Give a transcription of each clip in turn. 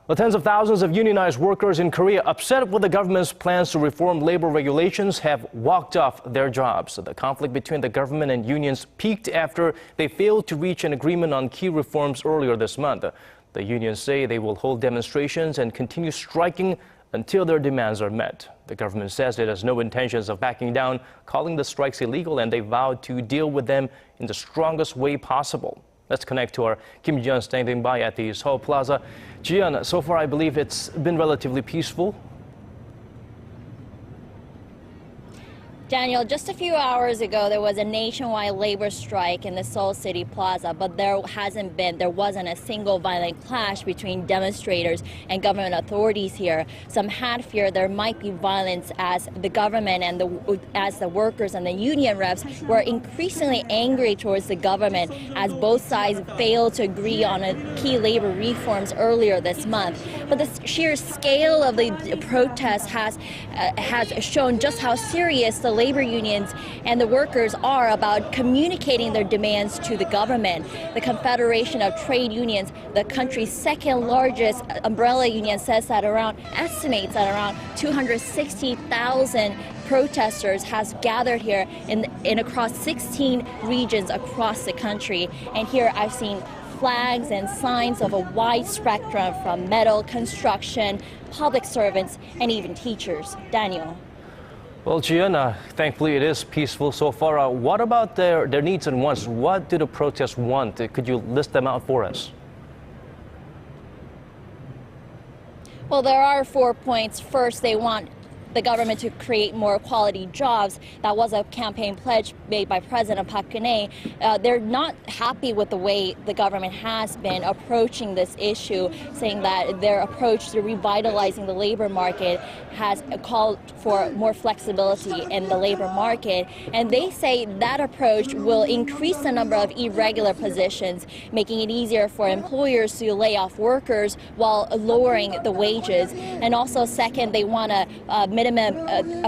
Well, tens of thousands of unionized workers in Korea, upset with the government's plans to reform labor regulations, have walked off their jobs. The conflict between the government and unions peaked after they failed to reach an agreement on key reforms earlier this month. The unions say they will hold demonstrations and continue striking until their demands are met. The government says it has no intentions of backing down, calling the strikes illegal, and they vowed to deal with them in the strongest way possible. Let's connect to our Kim Ji-yeon standing by at the Seoul Plaza. Ji-yeon, so far I believe it's been relatively peaceful. Daniel, just a few hours ago, there was a nationwide labor strike in the Seoul City Plaza, but there wasn't a single violent clash between demonstrators and government authorities here. Some had feared there might be violence as the government and the workers and the union reps were increasingly angry towards the government as both sides failed to agree on key labor reforms earlier this month. But the sheer scale of the protest has shown just how serious the labor unions and the workers are about communicating their demands to the government. The Confederation of Trade Unions, the country's second largest umbrella union, estimates that around 260,000 protesters has gathered here in across 16 regions across the country. And here I've seen flags and signs of a wide spectrum from metal, construction, public servants, and even teachers. Daniel. Well, Ji-yeon, thankfully it is peaceful so far. What about their needs and wants? What do the protests want? Could you list them out for us? Well, there are 4 points. First, they want the government to create more quality jobs. That was a campaign pledge made by President Park Geun-hye. They're not happy with the way the government has been approaching this issue, saying that their approach to revitalizing the labor market has called for more flexibility in the labor market. And they say that approach will increase the number of irregular positions, making it easier for employers to lay off workers while lowering the wages. And also, second, they want a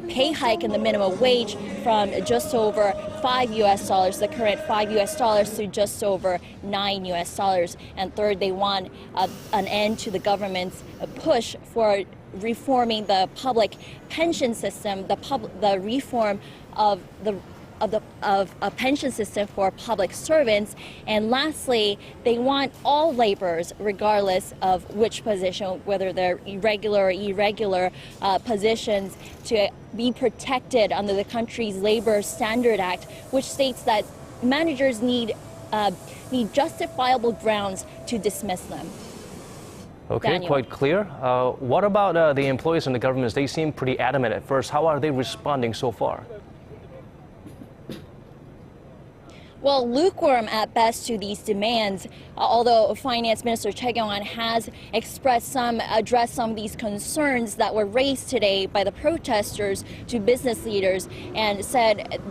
pay hike in the minimum wage from just over $5, the current $5 to just over $9. And third, they want an end to the government's push for reforming the public pension system, the reform of a pension system for public servants. And lastly, they want all laborers, regardless of which position, whether they're irregular or irregular positions, to be protected under the country's Labor Standard Act, which states that managers need justifiable grounds to dismiss them. Okay, Daniel. Quite clear. What about the employees and the governments? They seem pretty adamant at first. How are they responding so far? Well, lukewarm at best to these demands, although Finance Minister Choi Kyung-han has addressed some of these concerns that were raised today by the protesters to business leaders, and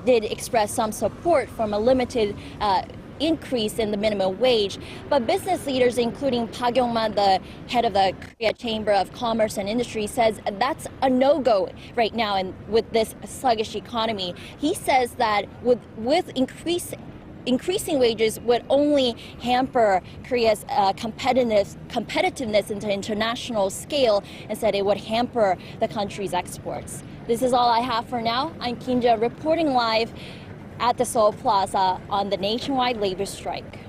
did express some support from a limited increase in the minimum wage. But business leaders, including Park Yong-man, the head of the Korea Chamber of Commerce and Industry, says that's a no-go right now, and with this sluggish economy. He says that with increasing wages would only hamper Korea's competitiveness in the international scale, and said it would hamper the country's exports. This is all I have for now. I'm Kim Ji-yeon reporting live at the Seoul Plaza on the nationwide labor strike.